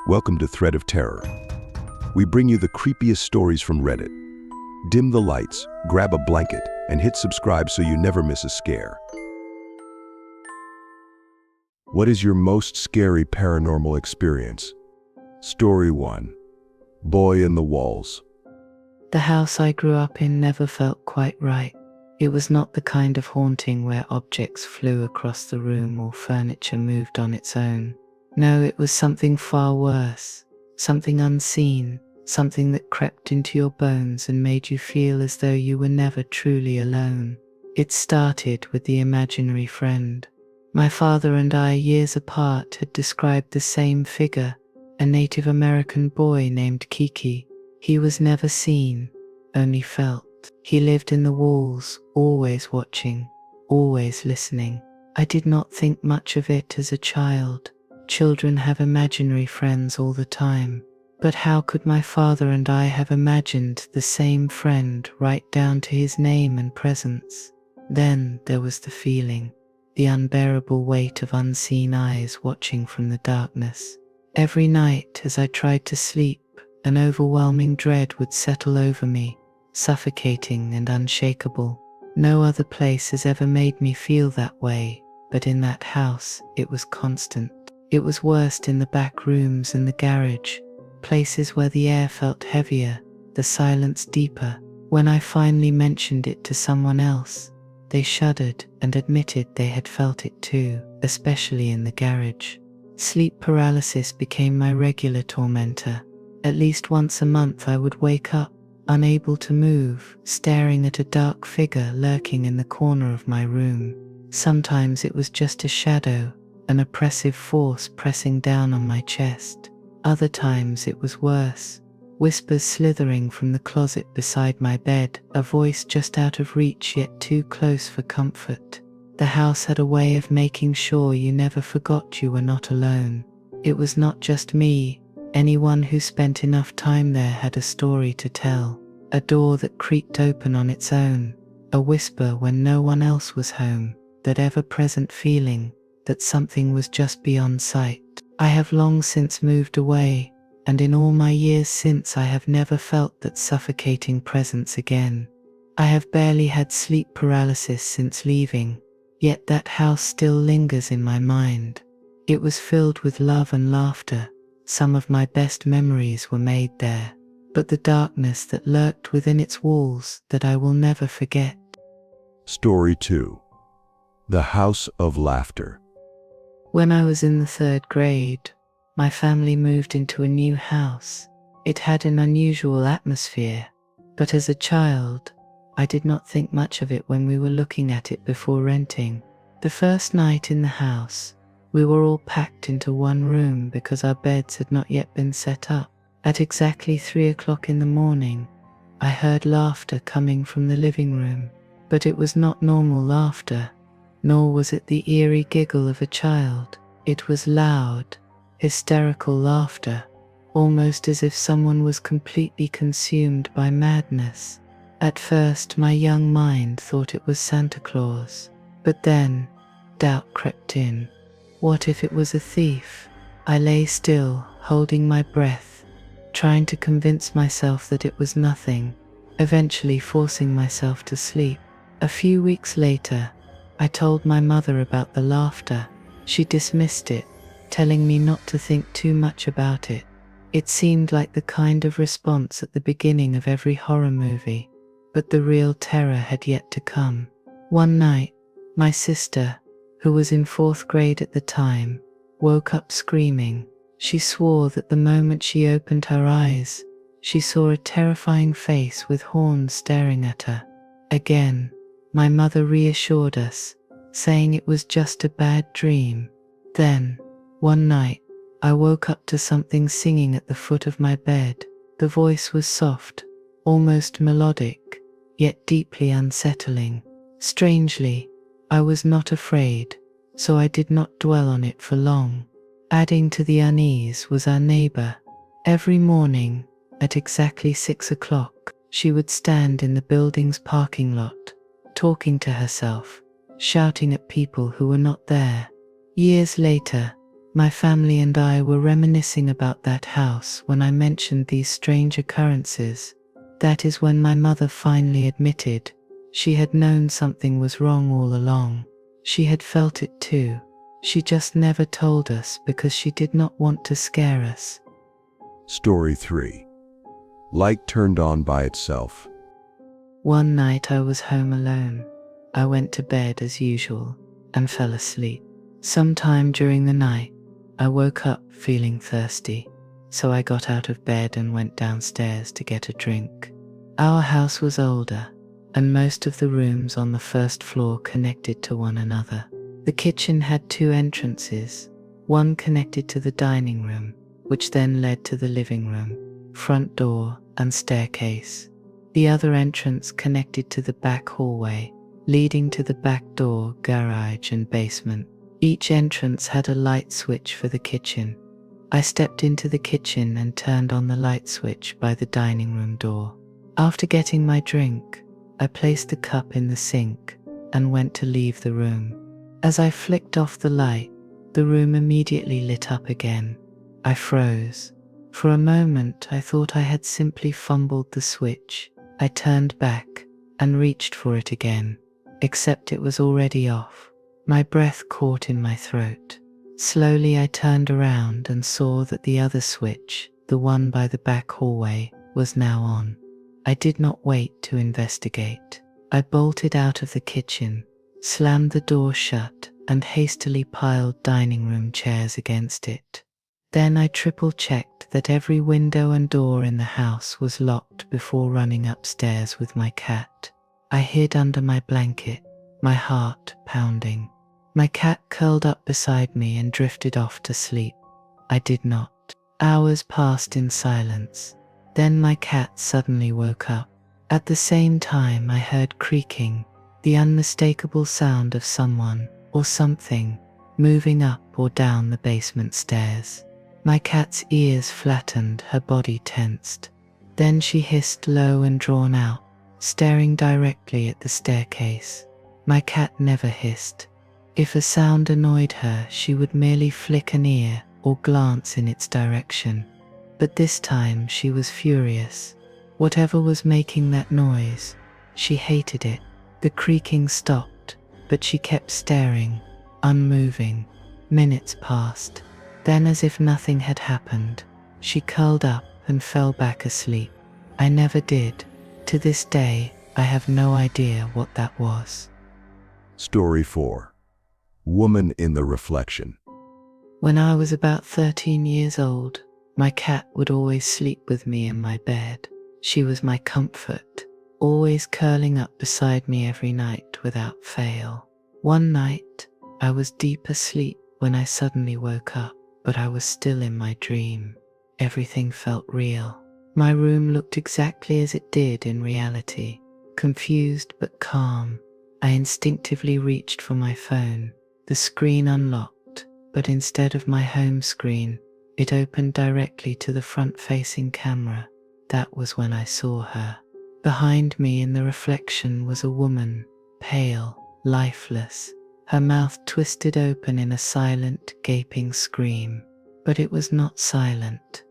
Welcome to Thread of Terror. We bring you the creepiest stories from Reddit. Dim the lights, grab a blanket, and hit subscribe so you never miss a scare. What is your most scary paranormal experience? Story 1. Boy in the Walls. The house I grew up in never felt quite right. It was not the kind of haunting where objects flew across the room or furniture moved on its own. No, it was something far worse, something unseen, something that crept into your bones and made you feel as though you were never truly alone. It started with the imaginary friend. My father and I, years apart, had described the same figure, a Native American boy named Kiki. He was never seen, only felt. He lived in the walls, always watching, always listening. I did not think much of it as a child. Children have imaginary friends all the time. But how could my father and I have imagined the same friend right down to his name and presence? Then there was the feeling, the unbearable weight of unseen eyes watching from the darkness. Every night as I tried to sleep, an overwhelming dread would settle over me, suffocating and unshakable. No other place has ever made me feel that way, but in that house it was constant. It was worst in the back rooms and the garage, places where the air felt heavier, the silence deeper. When I finally mentioned it to someone else, they shuddered and admitted they had felt it too, especially in the garage. Sleep paralysis became my regular tormentor. At least once a month I would wake up, unable to move, staring at a dark figure lurking in the corner of my room. Sometimes it was just a shadow, an oppressive force pressing down on my chest. Other times it was worse, whispers slithering from the closet beside my bed, a voice just out of reach yet too close for comfort. The house had a way of making sure you never forgot you were not alone. It was not just me. Anyone who spent enough time there had a story to tell. A door that creaked open on its own, a whisper when no one else was home, that ever-present feeling that something was just beyond sight. I have long since moved away, and in all my years since I have never felt that suffocating presence again. I have barely had sleep paralysis since leaving, yet that house still lingers in my mind. It was filled with love and laughter. Some of my best memories were made there, but the darkness that lurked within its walls that I will never forget. Story 2. The House of Laughter. When I was in the 3rd grade, my family moved into a new house. It had an unusual atmosphere, but as a child, I did not think much of it when we were looking at it before renting. The first night in the house, we were all packed into one room because our beds had not yet been set up. At exactly 3 o'clock in the morning, I heard laughter coming from the living room, but it was not normal laughter, nor was it the eerie giggle of a child. It was loud, hysterical laughter, almost as if someone was completely consumed by madness. At first, my young mind thought it was Santa Claus, but then doubt crept in. What if it was a thief? I lay still, holding my breath, trying to convince myself that it was nothing, eventually forcing myself to sleep. A few weeks later, I told my mother about the laughter. She dismissed it, telling me not to think too much about it. It seemed like the kind of response at the beginning of every horror movie, but the real terror had yet to come. One night, my sister, who was in 4th grade at the time, woke up screaming. She swore that the moment she opened her eyes, she saw a terrifying face with horns staring at her. Again, my mother reassured us, saying it was just a bad dream. Then, one night, I woke up to something singing at the foot of my bed. The voice was soft, almost melodic, yet deeply unsettling. Strangely, I was not afraid, so I did not dwell on it for long. Adding to the unease was our neighbor. Every morning, at exactly 6 o'clock, she would stand in the building's parking lot, talking to herself, shouting at people who were not there. Years later, My family and I were reminiscing about that house when I mentioned these strange occurrences. That is when my mother finally admitted she had known something was wrong all along. She had felt it too. She just never told us because she did not want to scare us. Story 3. Light turned on by itself. One night I was home alone. I went to bed as usual and fell asleep. Sometime during the night, I woke up feeling thirsty, so I got out of bed and went downstairs to get a drink. Our house was older, and most of the rooms on the first floor connected to one another. The kitchen had 2 entrances, one connected to the dining room, which then led to the living room, front door, and staircase. The other entrance connected to the back hallway, leading to the back door, garage, and basement. Each entrance had a light switch for the kitchen. I stepped into the kitchen and turned on the light switch by the dining room door. After getting my drink, I placed the cup in the sink and went to leave the room. As I flicked off the light, the room immediately lit up again. I froze. For a moment, I thought I had simply fumbled the switch. I turned back and reached for it again, except it was already off. My breath caught in my throat. Slowly I turned around and saw that the other switch, the one by the back hallway, was now on. I did not wait to investigate. I bolted out of the kitchen, slammed the door shut, and hastily piled dining room chairs against it. Then I triple-checked that every window and door in the house was locked before running upstairs with my cat. I hid under my blanket, my heart pounding. My cat curled up beside me and drifted off to sleep. I did not. Hours passed in silence. Then my cat suddenly woke up. At the same time I heard creaking, the unmistakable sound of someone or something moving up or down the basement stairs. My cat's ears flattened, her body tensed. Then she hissed low and drawn out, staring directly at the staircase. My cat never hissed. If a sound annoyed her, she would merely flick an ear or glance in its direction. But this time she was furious. Whatever was making that noise, she hated it. The creaking stopped, but she kept staring, unmoving. Minutes passed. Then, as if nothing had happened, she curled up and fell back asleep. I never did. To this day, I have no idea what that was. Story 4. Woman in the reflection. When I was about 13 years old, my cat would always sleep with me in my bed. She was my comfort, always curling up beside me every night without fail. One night, I was deep asleep when I suddenly woke up, but I was still in my dream. Everything felt real. My room looked exactly as it did in reality, confused but calm. I instinctively reached for my phone. The screen unlocked, but instead of my home screen, it opened directly to the front-facing camera. That was when I saw her. Behind me in the reflection was a woman, pale, lifeless, her mouth twisted open in a silent, gaping scream. But it was not silent.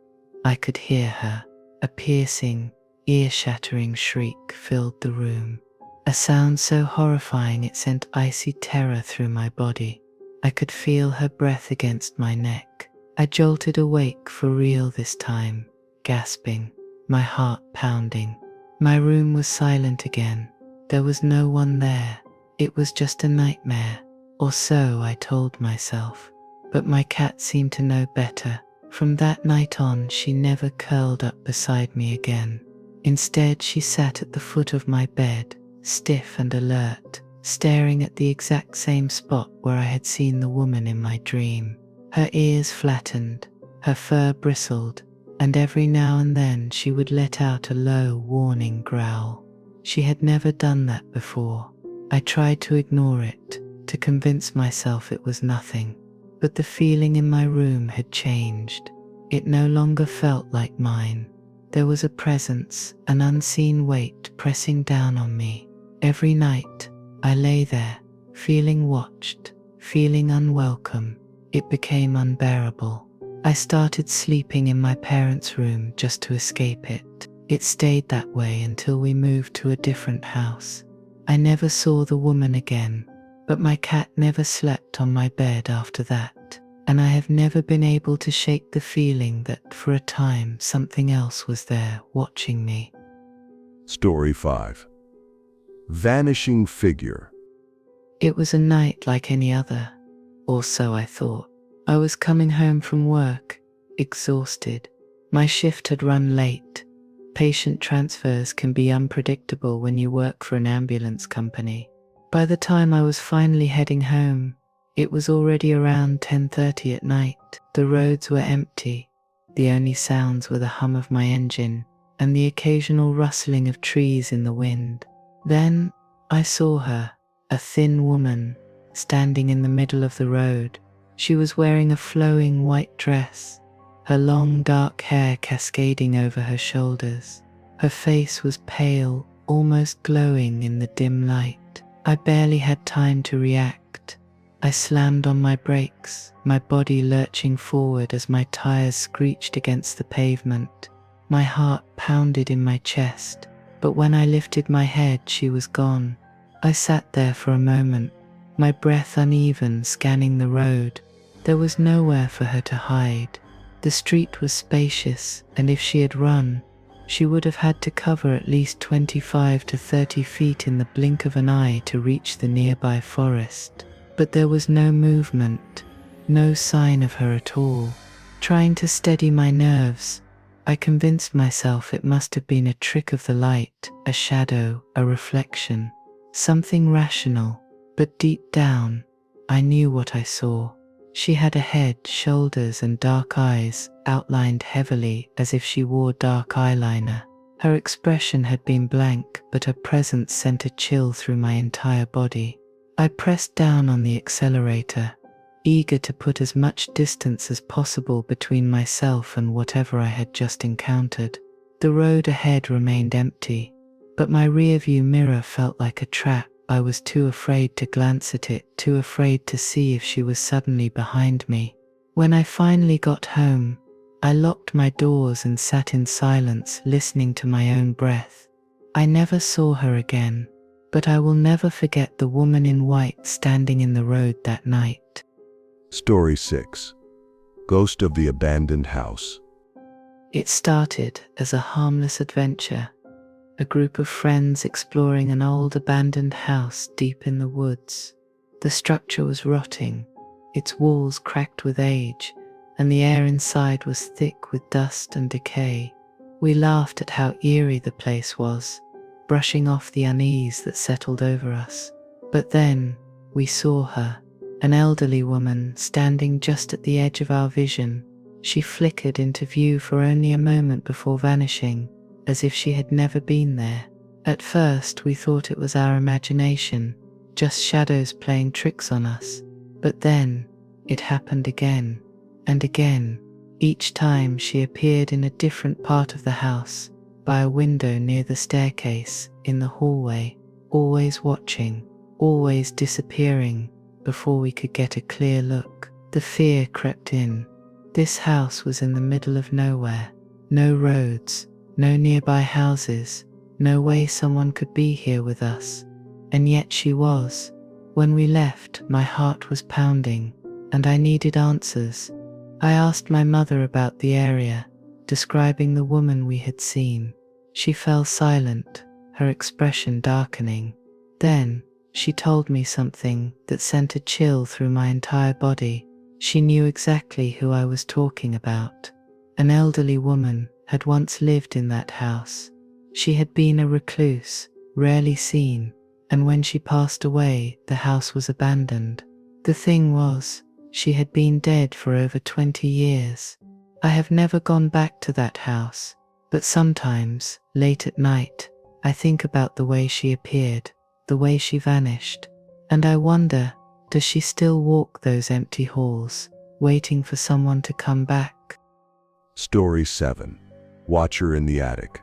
I could hear her. A piercing, ear-shattering shriek filled the room. A sound so horrifying it sent icy terror through my body. I could feel her breath against my neck. I jolted awake for real this time, gasping, my heart pounding. My room was silent again. There was no one there. It was just a nightmare, or so I told myself. But my cat seemed to know better. From that night on, she never curled up beside me again. Instead, she sat at the foot of my bed, stiff and alert, staring at the exact same spot where I had seen the woman in my dream. Her ears flattened, her fur bristled, and every now and then she would let out a low, warning growl. She had never done that before. I tried to ignore it, to convince myself it was nothing. But the feeling in my room had changed. It no longer felt like mine. There was a presence, an unseen weight pressing down on me. Every night, I lay there, feeling watched, feeling unwelcome. It became unbearable. I started sleeping in my parents' room just to escape it. It stayed that way until we moved to a different house. I never saw the woman again, but my cat never slept on my bed after that, and I have never been able to shake the feeling that for a time something else was there watching me. Story 5. Vanishing Figure. It was a night like any other, or so I thought. I was coming home from work, exhausted. My shift had run late. Patient transfers can be unpredictable when you work for an ambulance company. By the time I was finally heading home, it was already around 10:30 at night. The roads were empty. The only sounds were the hum of my engine and the occasional rustling of trees in the wind. Then I saw her, a thin woman, standing in the middle of the road. She was wearing a flowing white dress, her long dark hair cascading over her shoulders. Her face was pale, almost glowing in the dim light. I barely had time to react. I slammed on my brakes, my body lurching forward as my tires screeched against the pavement. My heart pounded in my chest, but when I lifted my head, she was gone. I sat there for a moment, my breath uneven, scanning the road. There was nowhere for her to hide. The street was spacious, and if she had run, she would have had to cover at least 25 to 30 feet in the blink of an eye to reach the nearby forest. But there was no movement, no sign of her at all. Trying to steady my nerves, I convinced myself it must have been a trick of the light, a shadow, a reflection, something rational. But deep down, I knew what I saw. She had a head, shoulders, and dark eyes, outlined heavily as if she wore dark eyeliner. Her expression had been blank, but her presence sent a chill through my entire body. I pressed down on the accelerator, eager to put as much distance as possible between myself and whatever I had just encountered. The road ahead remained empty, but my rearview mirror felt like a trap. I was too afraid to glance at it, too afraid to see if she was suddenly behind me. When I finally got home, I locked my doors and sat in silence, listening to my own breath. I never saw her again, but I will never forget the woman in white standing in the road that night. Story 6. Ghost of the Abandoned House. It started as a harmless adventure, a group of friends exploring an old abandoned house deep in the woods. The structure was rotting, its walls cracked with age, and the air inside was thick with dust and decay. We laughed at how eerie the place was, brushing off the unease that settled over us. But then we saw her, an elderly woman standing just at the edge of our vision. She flickered into view for only a moment before vanishing, as if she had never been there. At first we thought it was our imagination, just shadows playing tricks on us. But then it happened again and again. Each time she appeared in a different part of the house, by a window near the staircase, in the hallway, always watching, always disappearing before we could get a clear look. The fear crept in. This house was in the middle of nowhere. No roads, no nearby houses, no way someone could be here with us. And yet she was. When we left, my heart was pounding, and I needed answers. I asked my mother about the area, describing the woman we had seen. She fell silent, her expression darkening. Then she told me something that sent a chill through my entire body. She knew exactly who I was talking about. An elderly woman had once lived in that house. She had been a recluse, rarely seen, and when she passed away, the house was abandoned. The thing was, she had been dead for over 20 years. I have never gone back to that house, but sometimes, late at night, I think about the way she appeared, the way she vanished, and I wonder, does she still walk those empty halls, waiting for someone to come back? Story 7. Watcher in the Attic.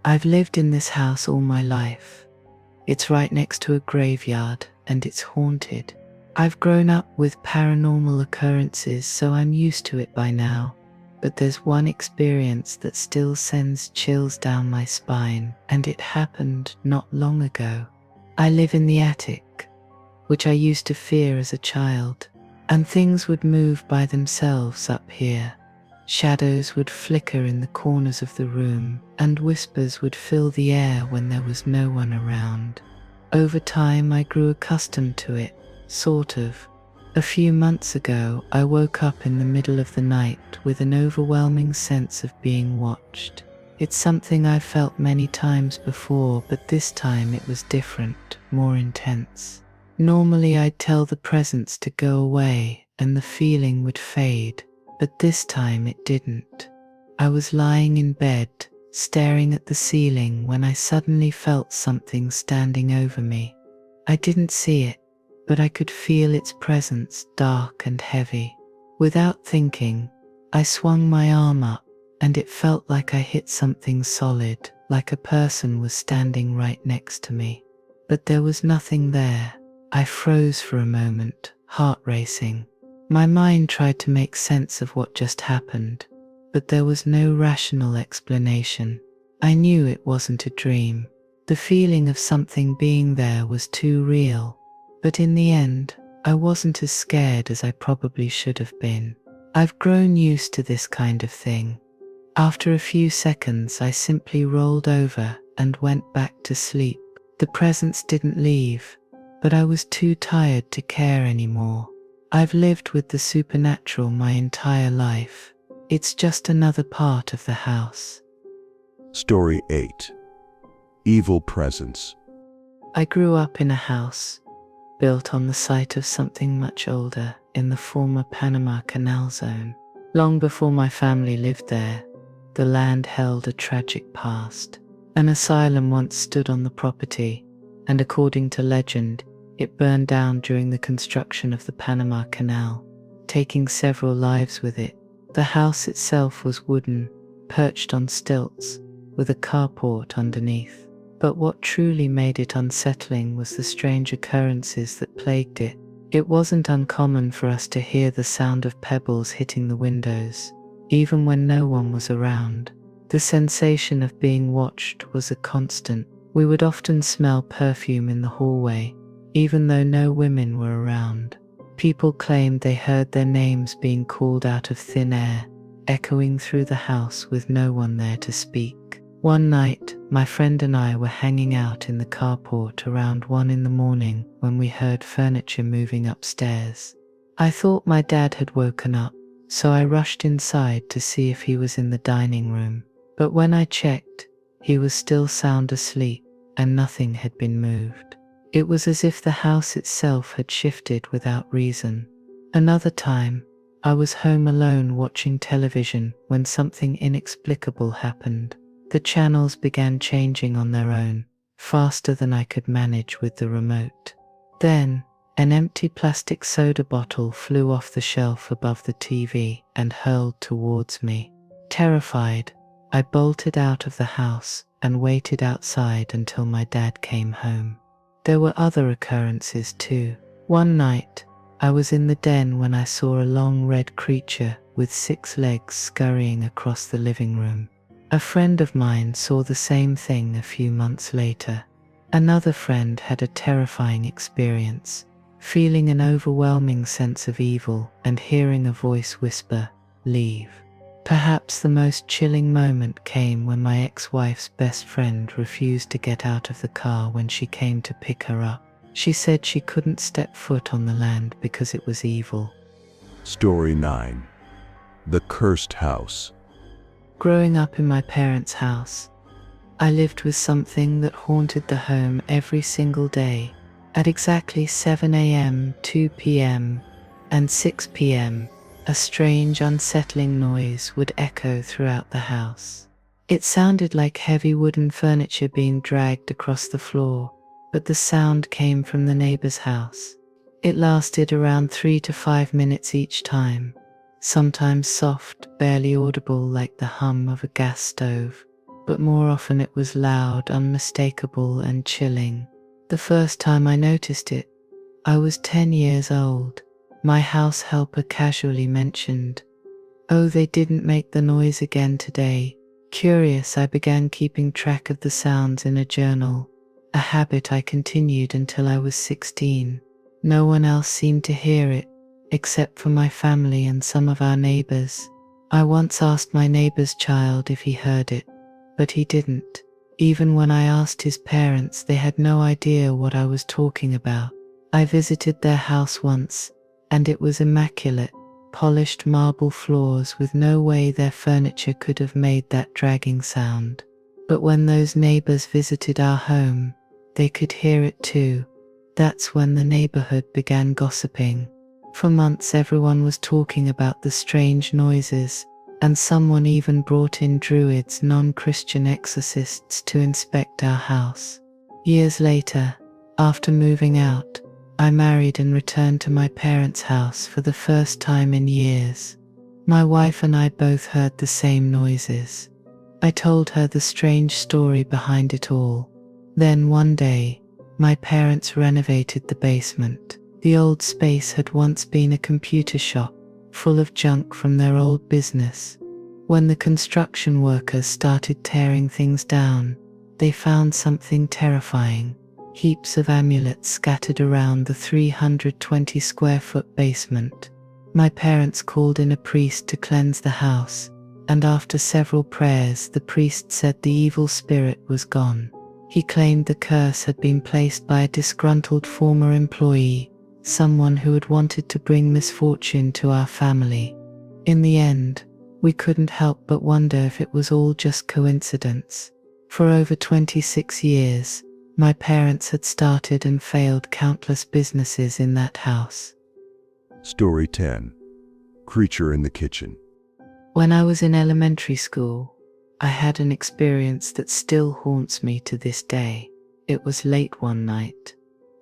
I've lived in this house all my life. It's right next to a graveyard, and it's haunted. I've grown up with paranormal occurrences, so I'm used to it by now. But there's one experience that still sends chills down my spine, and it happened not long ago. I live in the attic, which I used to fear as a child, and things would move by themselves up here. Shadows would flicker in the corners of the room, and whispers would fill the air when there was no one around. Over time, I grew accustomed to it, sort of. A few months ago, I woke up in the middle of the night with an overwhelming sense of being watched. It's something I've felt many times before, but this time it was different, more intense. Normally I'd tell the presence to go away and the feeling would fade, but this time it didn't. I was lying in bed, staring at the ceiling, when I suddenly felt something standing over me. I didn't see it, but I could feel its presence, dark and heavy. Without thinking, I swung my arm up, and it felt like I hit something solid, like a person was standing right next to me. But there was nothing there. I froze for a moment, heart racing. My mind tried to make sense of what just happened, but there was no rational explanation. I knew it wasn't a dream. The feeling of something being there was too real. But in the end, I wasn't as scared as I probably should have been. I've grown used to this kind of thing. After a few seconds, I simply rolled over and went back to sleep. The presence didn't leave, but I was too tired to care anymore. I've lived with the supernatural my entire life. It's just another part of the house. Story 8. Evil Presence. I grew up in a house built on the site of something much older, in the former Panama Canal zone. Long before my family lived there, the land held a tragic past. An asylum once stood on the property, and according to legend, it burned down during the construction of the Panama Canal, taking several lives with it. The house itself was wooden, perched on stilts, with a carport underneath. But what truly made it unsettling was the strange occurrences that plagued it. It wasn't uncommon for us to hear the sound of pebbles hitting the windows, even when no one was around. The sensation of being watched was a constant. We would often smell perfume in the hallway, even though no women were around. People claimed they heard their names being called out of thin air, echoing through the house with no one there to speak. One night, my friend and I were hanging out in the carport around 1 a.m. when we heard furniture moving upstairs. I thought my dad had woken up, so I rushed inside to see if he was in the dining room. But when I checked, he was still sound asleep, and nothing had been moved. It was as if the house itself had shifted without reason. Another time, I was home alone watching television when something inexplicable happened. The channels began changing on their own, faster than I could manage with the remote. Then, an empty plastic soda bottle flew off the shelf above the TV and hurled towards me. Terrified, I bolted out of the house and waited outside until my dad came home. There were other occurrences too. One night, I was in the den when I saw a long red creature with 6 legs scurrying across the living room. A friend of mine saw the same thing a few months later. Another friend had a terrifying experience, feeling an overwhelming sense of evil and hearing a voice whisper, "Leave." Perhaps the most chilling moment came when my ex-wife's best friend refused to get out of the car when she came to pick her up. She said she couldn't step foot on the land because it was evil. Story 9. The Cursed House. Growing up in my parents' house, I lived with something that haunted the home every single day. At exactly 7 a.m., 2 p.m., and 6 p.m., a strange, unsettling noise would echo throughout the house. It sounded like heavy wooden furniture being dragged across the floor, but the sound came from the neighbor's house. It lasted around 3 to 5 minutes each time. Sometimes soft, barely audible like the hum of a gas stove, but more often it was loud, unmistakable, and chilling. The first time I noticed it, I was 10 years old. My house helper casually mentioned, "Oh, they didn't make the noise again today." Curious, I began keeping track of the sounds in a journal, a habit I continued until I was 16. No one else seemed to hear it, except for my family and some of our neighbors. I once asked my neighbor's child if he heard it, but he didn't. Even when I asked his parents, they had no idea what I was talking about. I visited their house once, and it was immaculate. Polished marble floors with no way their furniture could have made that dragging sound. But when those neighbors visited our home, they could hear it too. That's when the neighborhood began gossiping. For months everyone was talking about the strange noises, and someone even brought in druids, non-Christian exorcists, to inspect our house. Years later, after moving out, I married and returned to my parents' house for the first time in years. My wife and I both heard the same noises. I told her the strange story behind it all. Then one day, my parents renovated the basement. The old space had once been a computer shop, full of junk from their old business. When the construction workers started tearing things down, they found something terrifying. Heaps of amulets scattered around the 320 square foot basement. My parents called in a priest to cleanse the house, and after several prayers, the priest said the evil spirit was gone. He claimed the curse had been placed by a disgruntled former employee, someone who had wanted to bring misfortune to our family. In the end, we couldn't help but wonder if it was all just coincidence. For over 26 years, my parents had started and failed countless businesses in that house. Story 10. Creature in the Kitchen. When I was in elementary school, I had an experience that still haunts me to this day. It was late one night,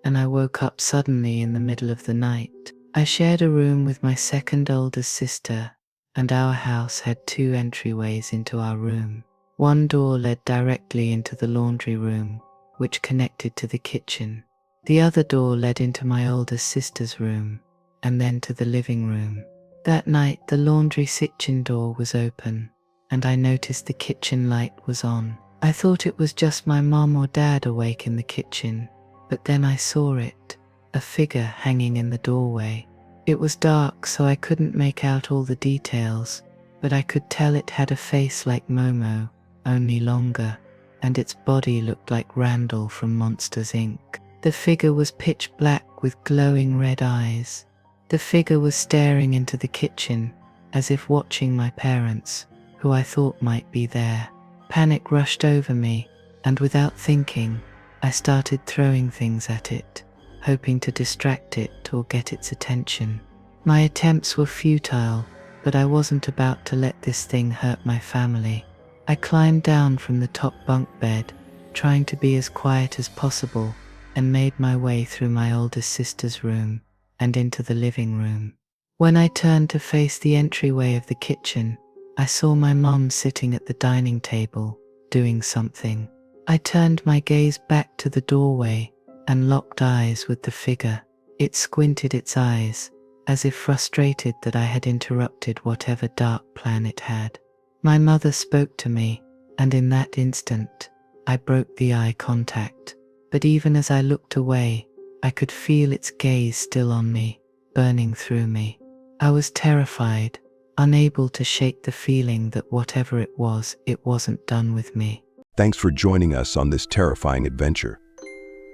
and I woke up suddenly in the middle of the night. I shared a room with my second oldest sister, and our house had two entryways into our room. One door led directly into the laundry room, which connected to the kitchen. The other door led into my oldest sister's room, and then to the living room. That night, the laundry kitchen door was open, and I noticed the kitchen light was on. I thought it was just my mom or dad awake in the kitchen, but then I saw it, a figure hanging in the doorway. It was dark, so I couldn't make out all the details, but I could tell it had a face like Momo, only longer, and its body looked like Randall from Monsters, Inc. The figure was pitch black with glowing red eyes. The figure was staring into the kitchen, as if watching my parents, who I thought might be there. Panic rushed over me, and without thinking, I started throwing things at it, hoping to distract it or get its attention. My attempts were futile, but I wasn't about to let this thing hurt my family. I climbed down from the top bunk bed, trying to be as quiet as possible, and made my way through my oldest sister's room and into the living room. When I turned to face the entryway of the kitchen, I saw my mom sitting at the dining table, doing something. I turned my gaze back to the doorway and locked eyes with the figure. It squinted its eyes, as if frustrated that I had interrupted whatever dark plan it had. My mother spoke to me, and in that instant, I broke the eye contact. But even as I looked away, I could feel its gaze still on me, burning through me. I was terrified, unable to shake the feeling that whatever it wasn't done with me. Thanks for joining us on this terrifying adventure.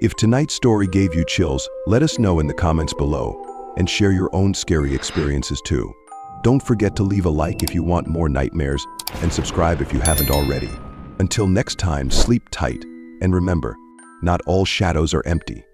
If tonight's story gave you chills, let us know in the comments below, and share your own scary experiences too. Don't forget to leave a like if you want more nightmares, and subscribe if you haven't already. Until next time, sleep tight, and remember, not all shadows are empty.